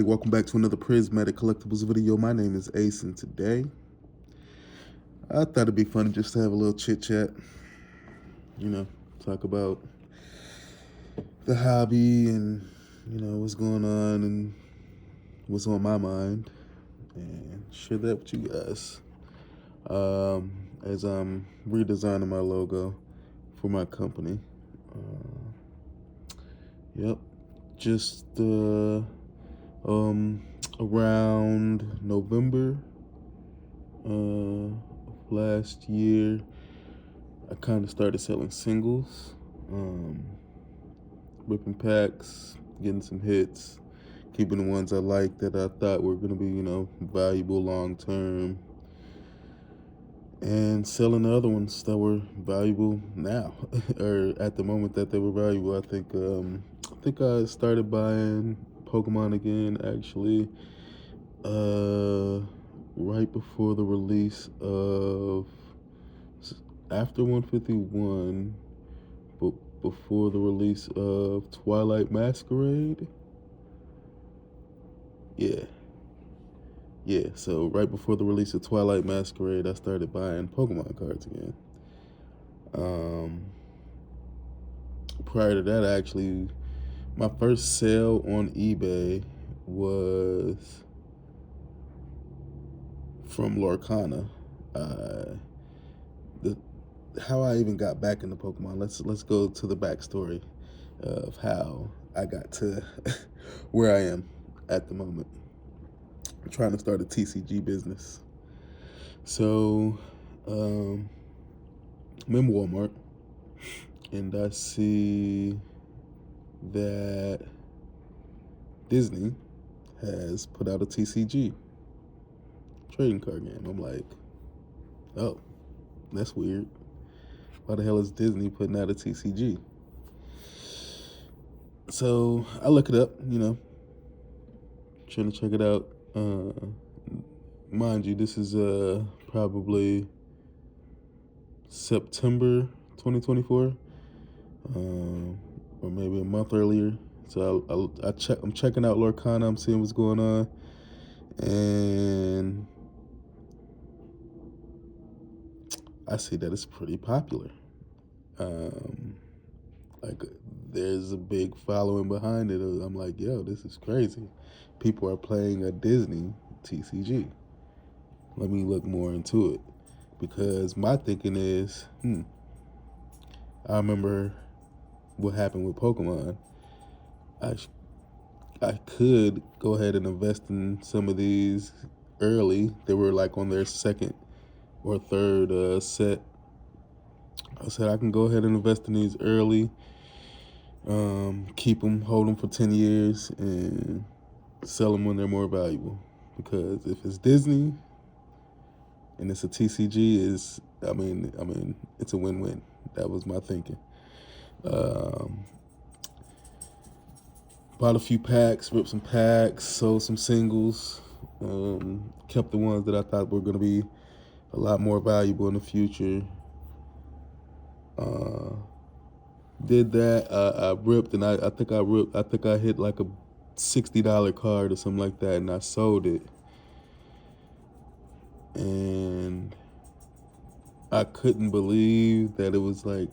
Welcome back to another Prismatic Collectibles video. My name is Ace, and today I thought it'd be fun just to have a little chit chat. Talk about the hobby and what's going on and what's on my mind, and share that with you guys. As I'm redesigning my logo for my company. Yep, just around November last year, I kind of started selling singles, ripping packs, getting some hits, keeping the ones I liked that I thought were going to be, valuable long term, and selling the other ones that were valuable now, or at the moment that they were valuable. I think I started buying Pokemon again, actually, right before the release of, after 151, but before the release of Twilight Masquerade. Yeah, so right before the release of Twilight Masquerade, I started buying Pokemon cards again. Prior to that, actually, my first sale on eBay was from Lorcana. How I even got back into Pokemon. Let's go to the backstory of how I got to where I am at the moment. I'm trying to start a TCG business. So, I'm in Walmart, and I see that Disney has put out a TCG trading card game. I'm like, oh, that's weird. Why the hell is Disney putting out a TCG? So I look it up, trying to check it out. Mind you, this is probably September 2024, or maybe a month earlier. So I'm checking out Lorcana. I'm seeing what's going on, and I see that it's pretty popular. Like, there's a big following behind it. I'm like, yo, this is crazy. People are playing a Disney TCG. Let me look more into it, because my thinking is, I remember what happened with Pokemon. I could go ahead and invest in some of these early. They were like on their second or third set. I said I can go ahead and invest in these early, keep them, hold them for 10 years, and sell them when they're more valuable. Because if it's Disney and it's a TCG, it's a win-win. That was my thinking. Bought a few packs, ripped some packs, sold some singles, kept the ones that I thought were going to be a lot more valuable in the future. Did that. I ripped, and I think I hit like a $60 card or something like that, and I sold it. And I couldn't believe that it was like,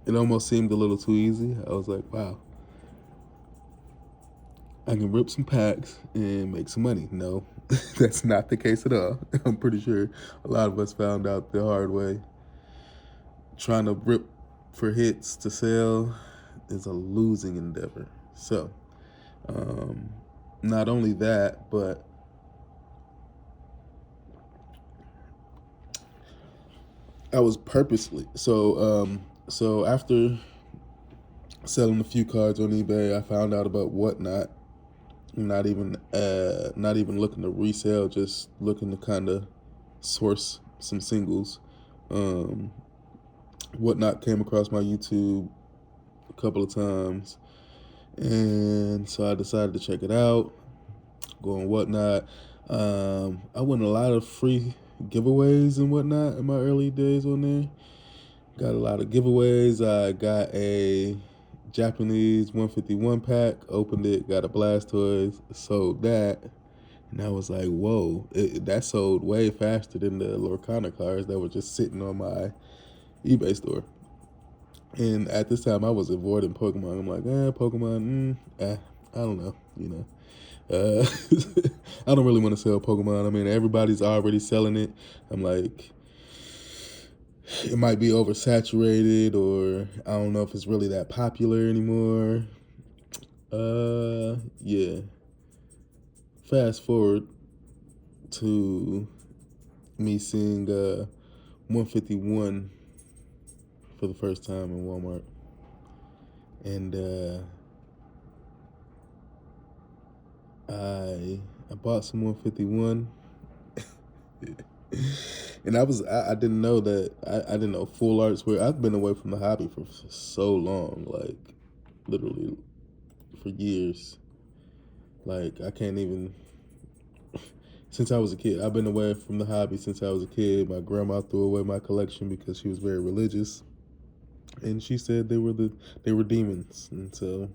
it almost seemed a little too easy. I was like, wow, I can rip some packs and make some money. No, that's not the case at all. I'm pretty sure a lot of us found out the hard way. Trying to rip for hits to sell is a losing endeavor. So, not only that, but I was purposely so after selling a few cards on eBay, I found out about Whatnot. Not even looking to resell, just looking to kind of source some singles. Whatnot came across my YouTube a couple of times, and so I decided to check it out. Go on Whatnot. I won a lot of free giveaways and whatnot in my early days on there. Got a lot of giveaways. I got a Japanese 151 pack, opened it, got a Blastoise, sold that. And I was like, whoa, that sold way faster than the Lorcana cards that were just sitting on my eBay store. And at this time, I was avoiding Pokemon. I'm like, Pokemon, I don't know, you know. I don't really want to sell Pokemon. I mean, everybody's already selling it. I'm like, it might be oversaturated, or I don't know if it's really that popular anymore. Yeah. Fast forward to me seeing 151 for the first time in Walmart. And I bought some 151. And I didn't know that, I didn't know full arts were, I've been away from the hobby for so long, like literally for years. Like I can't even, since I was a kid. I've been away from the hobby since I was a kid. My grandma threw away my collection because she was very religious, and she said they were demons. And so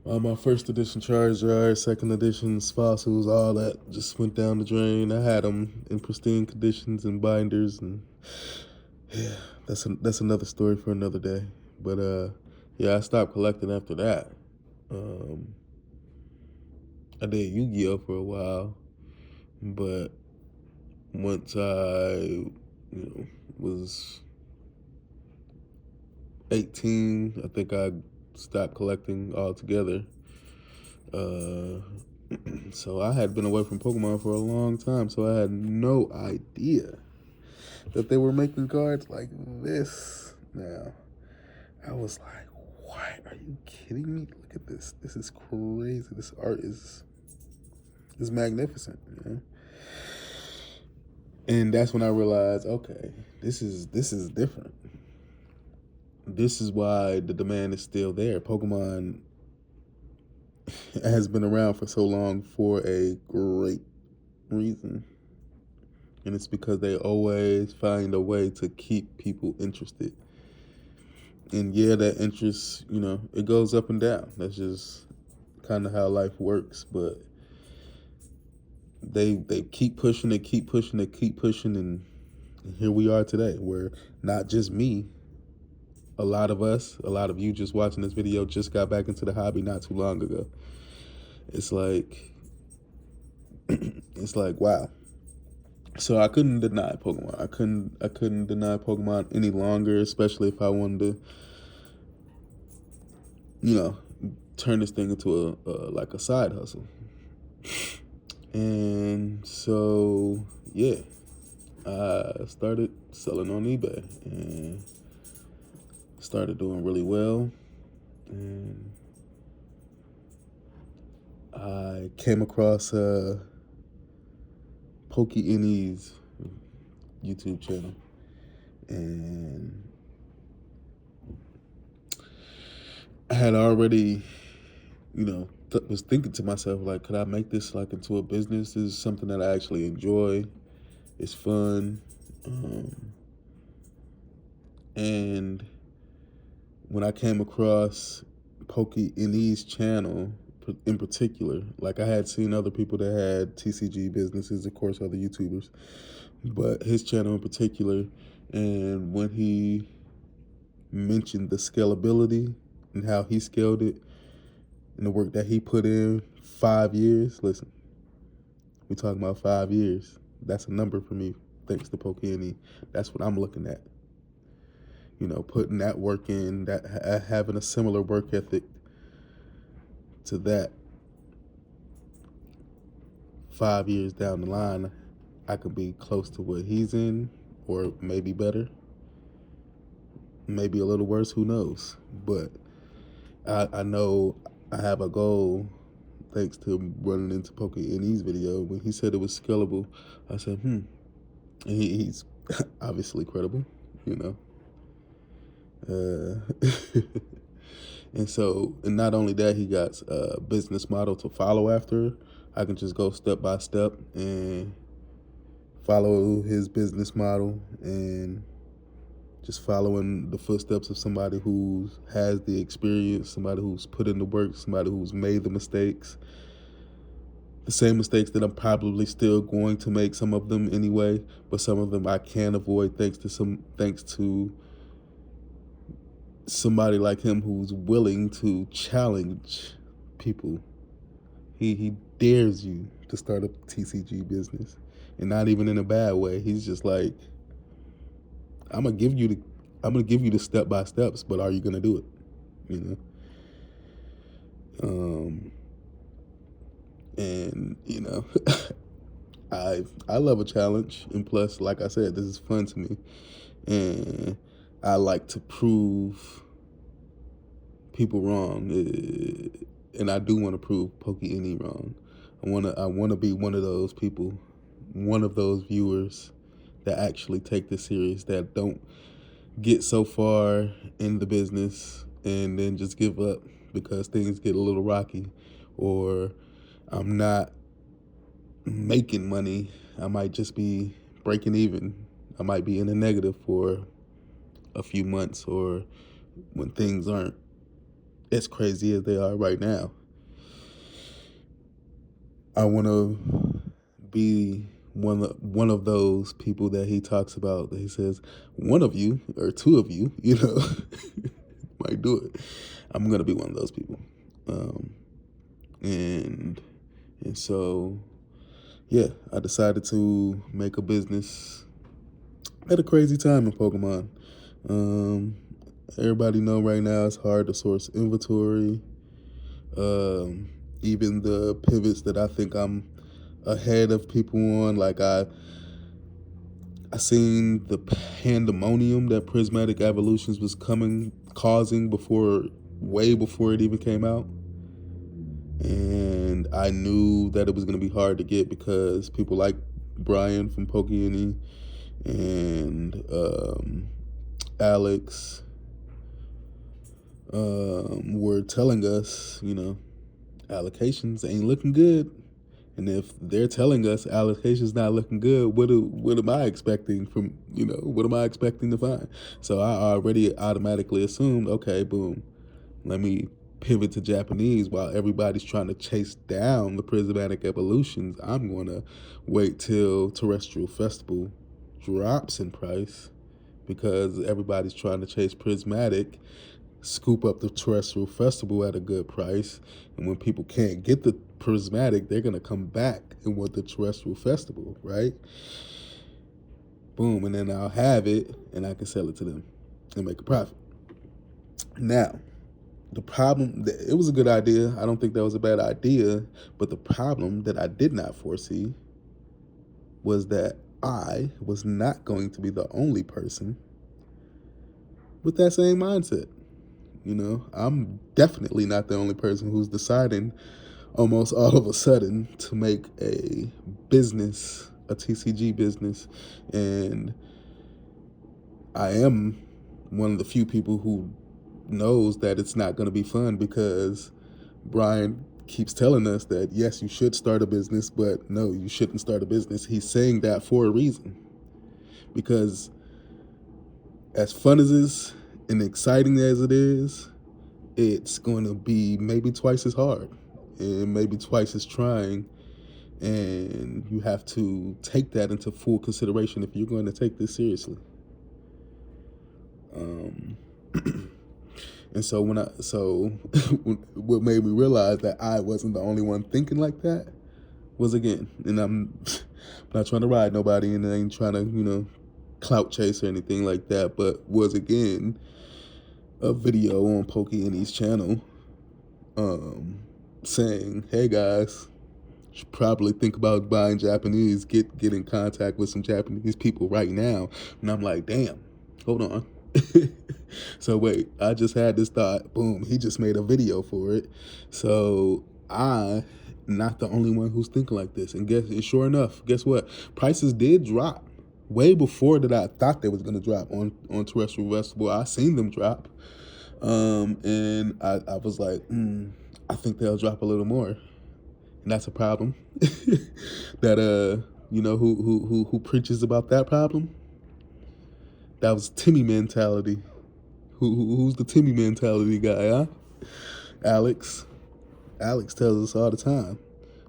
all my first edition Charizard, second editions, fossils, all that just went down the drain. I had them in pristine conditions and binders, and yeah, that's another story for another day. But yeah, I stopped collecting after that. I did Yu-Gi-Oh for a while, but once I, was 18, I think I stopped collecting altogether. So I had been away from Pokemon for a long time, so I had no idea that they were making cards like this now. I was like, what? Are you kidding me? Look at this. This is crazy. This art is magnificent, you know? And that's when I realized, okay, this is different. This is why the demand is still there. Pokemon has been around for so long for a great reason. And it's because they always find a way to keep people interested. And yeah, that interest, it goes up and down. That's just kind of how life works. But they keep pushing, and here we are today, where not just me, a lot of you just watching this video just got back into the hobby not too long ago. It's like, wow. So I couldn't deny Pokemon. I couldn't deny Pokemon any longer, especially if I wanted to, turn this thing into like a side hustle. And so, yeah, I started selling on eBay and started doing really well. And I came across Pokémon's YouTube channel, and I had already, was thinking to myself, like, could I make this like into a business? This is something that I actually enjoy. It's fun. And when I came across Pokémon's channel in particular, like I had seen other people that had TCG businesses, of course, other YouTubers, but his channel in particular, and when he mentioned the scalability and how he scaled it and the work that he put in, 5 years, listen, we're talking about 5 years. That's a number for me, thanks to Pokémon. That's what I'm looking at. Putting that work in, that having a similar work ethic to that. 5 years down the line, I could be close to what he's in, or maybe better, maybe a little worse, who knows. But I know I have a goal thanks to running into Pokémon's video. When he said it was scalable, I said, And he's obviously credible, And so, and not only that, he got a business model to follow after. I can just go step by step and follow his business model and just following the footsteps of somebody who has the experience, somebody who's put in the work, somebody who's made the mistakes. The same mistakes that I'm probably still going to make, some of them anyway, but some of them I can avoid thanks to somebody like him who's willing to challenge people. He dares you to start a TCG business, and not even in a bad way. He's just like, I'm gonna give you the step by steps, but are you gonna do it? You know, and you know, I love a challenge, and plus, like I said, this is fun to me, and I like to prove people wrong, and I do want to prove Poké wrong. I wanna be one of those people, one of those viewers that actually take this serious, that don't get so far in the business and then just give up because things get a little rocky, or I'm not making money. I might just be breaking even. I might be in the negative for a few months, or when things aren't as crazy as they are right now. I want to be one of those people that he talks about, that he says, one of you or two of you, might do it. I'm going to be one of those people. And so, yeah, I decided to make a business at a crazy time in Pokemon. Everybody know right now it's hard to source inventory. Even the pivots that I think I'm ahead of people on, like I seen the pandemonium that Prismatic Evolutions was causing way before it even came out. And I knew that it was going to be hard to get because people like Brian from Pokémon and Alex were telling us, allocations ain't looking good. And if they're telling us allocations not looking good, what am I expecting from, what am I expecting to find? So I already automatically assumed, okay, boom, let me pivot to Japanese while everybody's trying to chase down the Prismatic Evolutions. I'm going to wait till Terrestrial Festival drops in price, because everybody's trying to chase Prismatic, scoop up the Terrestrial Festival at a good price, and when people can't get the Prismatic, they're going to come back and want the Terrestrial Festival, right? Boom, and then I'll have it, and I can sell it to them and make a profit. Now, the problem, it was a good idea. I don't think that was a bad idea, but the problem that I did not foresee was that I was not going to be the only person with that same mindset. I'm definitely not the only person who's deciding almost all of a sudden to make a business, a TCG business. And I am one of the few people who knows that it's not going to be fun, because Brian keeps telling us that, yes, you should start a business, but no, you shouldn't start a business. He's saying that for a reason, because as fun as it is and exciting as it is, it's going to be maybe twice as hard and maybe twice as trying, and you have to take that into full consideration if you're going to take this seriously. And so what made me realize that I wasn't the only one thinking like that was, again, and I'm not trying to ride nobody, and I ain't trying to, clout chase or anything like that, but was, again, a video on Pokémon's channel saying, hey guys, you should probably think about buying Japanese, get in contact with some Japanese people right now. And I'm like, damn, hold on. So wait, I just had this thought, boom, he just made a video for it. So I not the only one who's thinking like this. And sure enough, guess what? Prices did drop way before that I thought they was gonna drop on Terrestrial Festival. I seen them drop. And I was like, I think they'll drop a little more. And that's a problem. That who preaches about that problem? That was Timmy mentality. Who's the Timmy mentality guy, huh? Alex. Alex tells us all the time,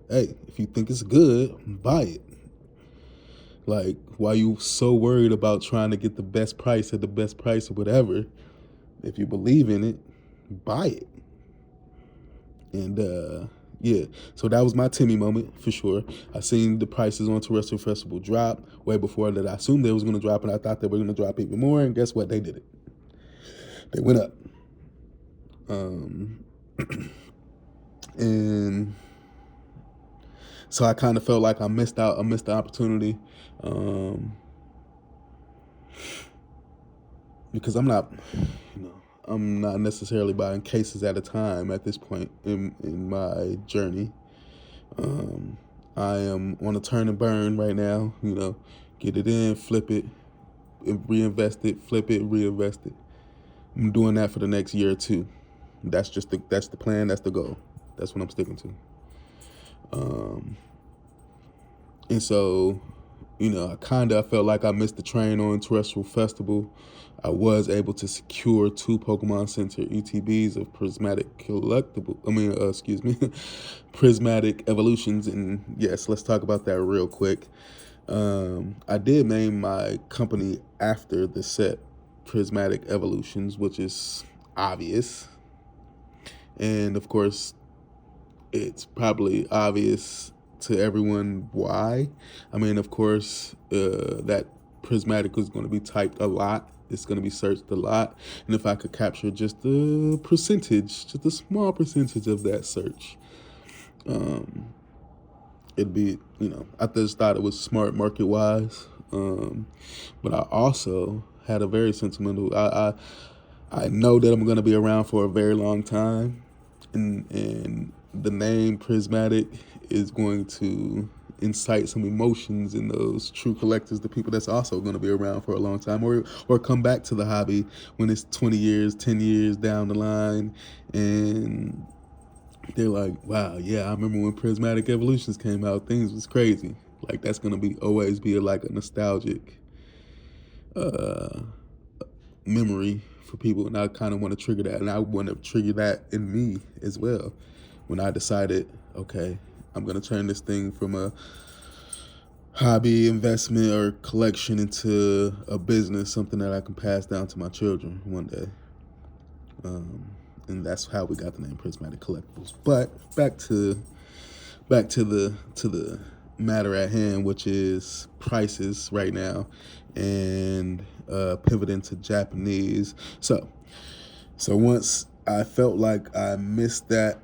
hey, if you think it's good, buy it. Like, why you so worried about trying to get the best price at the best price or whatever? If you believe in it, buy it. And yeah, so that was my Timmy moment for sure. I seen the prices on Terrestrial Festival drop way before that. I assumed they was going to drop, and I thought they were going to drop even more. And guess what? They did it. They went up. And so I kind of felt like I missed the opportunity, because I'm not necessarily buying cases at a time at this point in my journey. I am on a turn and burn right now. Get it in, flip it, reinvest it, flip it, reinvest it. I'm doing that for the next year or two. That's the plan. That's the goal. That's what I'm sticking to. And so, I felt like I missed the train on Terrestrial Festival. I was able to secure 2 Pokemon Center ETBs of Prismatic Collectibles. Prismatic Evolutions. And yes, let's talk about that real quick. I did name my company after the set Prismatic Evolutions, which is obvious. And of course, it's probably obvious to everyone why. Of course, that Prismatic is going to be typed a lot. It's going to be searched a lot. And if I could capture just a small percentage of that search, it'd be, I just thought it was smart market-wise. But I also had a very sentimental, I know that I'm going to be around for a very long time. And the name Prismatic is going to incite some emotions in those true collectors, the people that's also going to be around for a long time, or come back to the hobby when it's 20 years, 10 years down the line, and they're like, wow, yeah, I remember when Prismatic Evolutions came out, things was crazy. Like, that's going to always be like a nostalgic memory for people, and I kind of want to trigger that, and I want to trigger that in me as well when I decided, okay, I'm going to turn this thing from a hobby, investment, or collection into a business, something that I can pass down to my children one day. And that's how we got the name Prismatic Collectibles. But back to the matter at hand, which is prices right now, and pivoting to Japanese. So once I felt like I missed that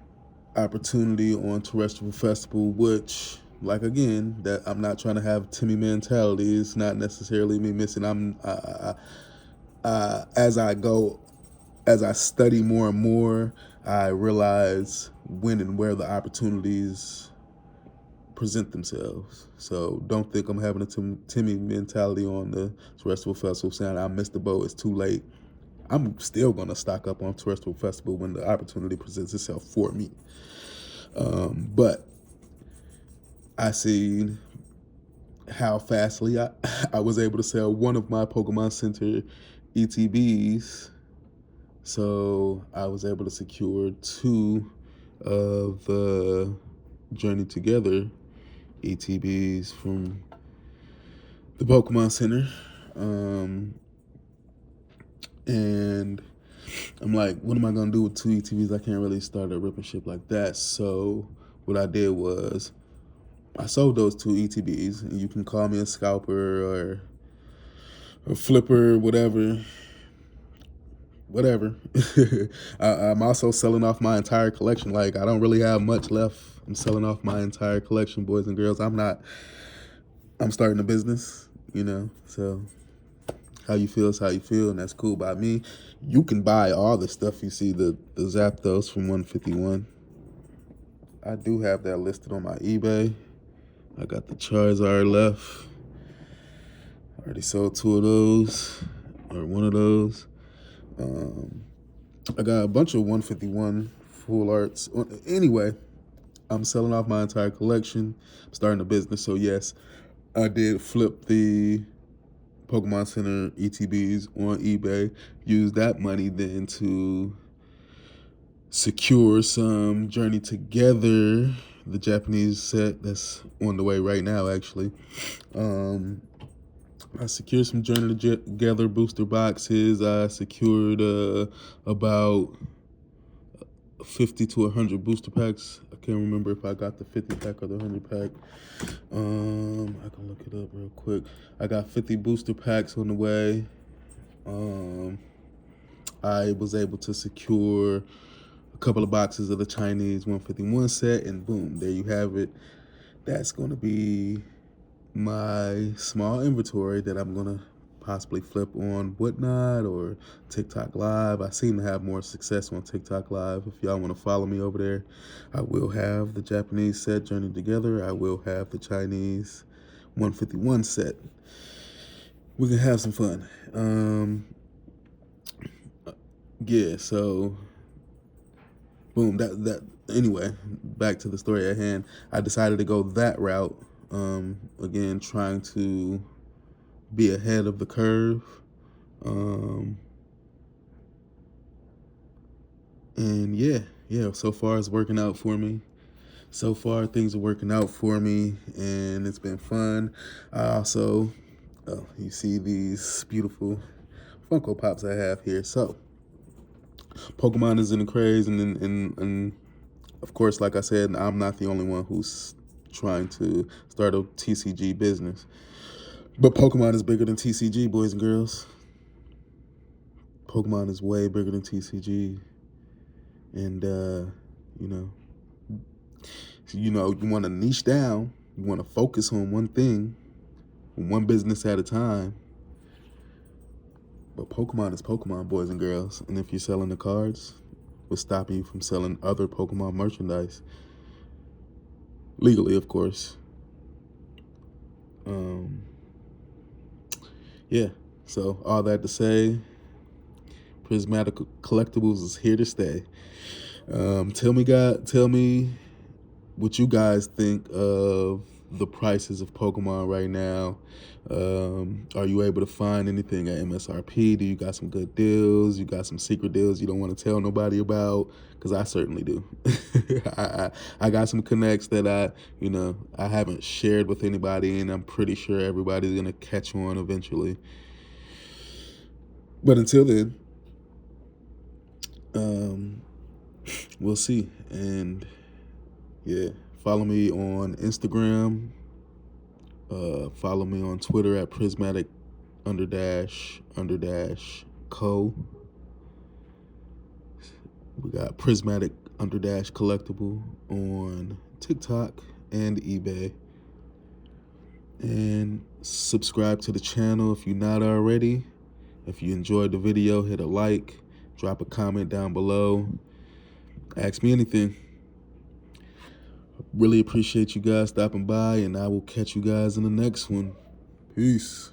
opportunity on Terrestrial Festival, which, like, again, that I'm not trying to have Timmy mentality. It's not necessarily me missing. As I study more and more, I realize when and where the opportunities present themselves. So don't think I'm having a Timmy mentality on the Terrestrial Festival, saying I missed the boat, it's too late. I'm still going to stock up on Terrestrial Festival when the opportunity presents itself for me. But I see how fastly I was able to sell one of my Pokemon Center ETBs. So I was able to secure 2 of the Journey Together ETBs from the Pokemon Center. And I'm like, what am I going to do with 2 ETBs? I can't really start a rip and ship like that. So what I did was I sold those 2 ETBs, and you can call me a scalper or a flipper, whatever. I'm also selling off my entire collection. Like, I don't really have much left. I'm selling off my entire collection, boys and girls. I'm starting a business, so how you feel is how you feel, and that's cool by me. You can buy all the stuff you see, the Zapdos from 151. I do have that listed on my eBay. I got the Charizard left. I already sold 2 of those, or 1 of those. I got a bunch of 151 full arts. Anyway, I'm selling off my entire collection. I'm starting a business, so yes, I did flip the Pokemon Center ETBs on eBay. Use that money then to secure some Journey Together, the Japanese set that's on the way right now, actually. I secured some Journey Together booster boxes. I secured about 50 to 100 booster packs. I can't remember if I got the 50 pack or the 100 pack. I can look it up real quick. I got 50 booster packs on the way. I was able to secure a couple of boxes of the Chinese 151 set, and boom, there you have it. That's going to be my small inventory that I'm going to possibly flip on Whatnot or TikTok Live. I seem to have more success on TikTok Live. If y'all want to follow me over there, I will have the Japanese set Journey Together. I will have the Chinese 151 set. We can have some fun. Yeah, so boom, that anyway, back to the story at hand. I decided to go that route. Again, trying to be ahead of the curve. And yeah, so far it's working out for me. So far things are working out for me, and it's been fun. I also, you see these beautiful Funko Pops I have here. So Pokemon is in the craze, and of course, like I said, I'm not the only one who's trying to start a TCG business. But Pokemon is bigger than TCG, boys and girls. Pokemon is way bigger than TCG. And, you want to niche down. You want to focus on one thing, one business at a time. But Pokemon is Pokemon, boys and girls. And if you're selling the cards, what's stopping you from selling other Pokemon merchandise? Legally, of course. Yeah, so all that to say, Prismatic Collectibles is here to stay. Tell me what you guys think of the prices of Pokemon right now. Are you able to find anything at MSRP? Do you got some good deals? You got some secret deals you don't want to tell nobody about? Because I certainly do. I got some connects that I haven't shared with anybody, and I'm pretty sure everybody's gonna catch on eventually. But until then, we'll see. And yeah, follow me on Instagram. Follow me on Twitter at Prismatic __co. We got Prismatic _collectible on TikTok and eBay. And subscribe to the channel if you're not already. If you enjoyed the video, hit a like, drop a comment down below, ask me anything. Really appreciate you guys stopping by, and I will catch you guys in the next one. Peace.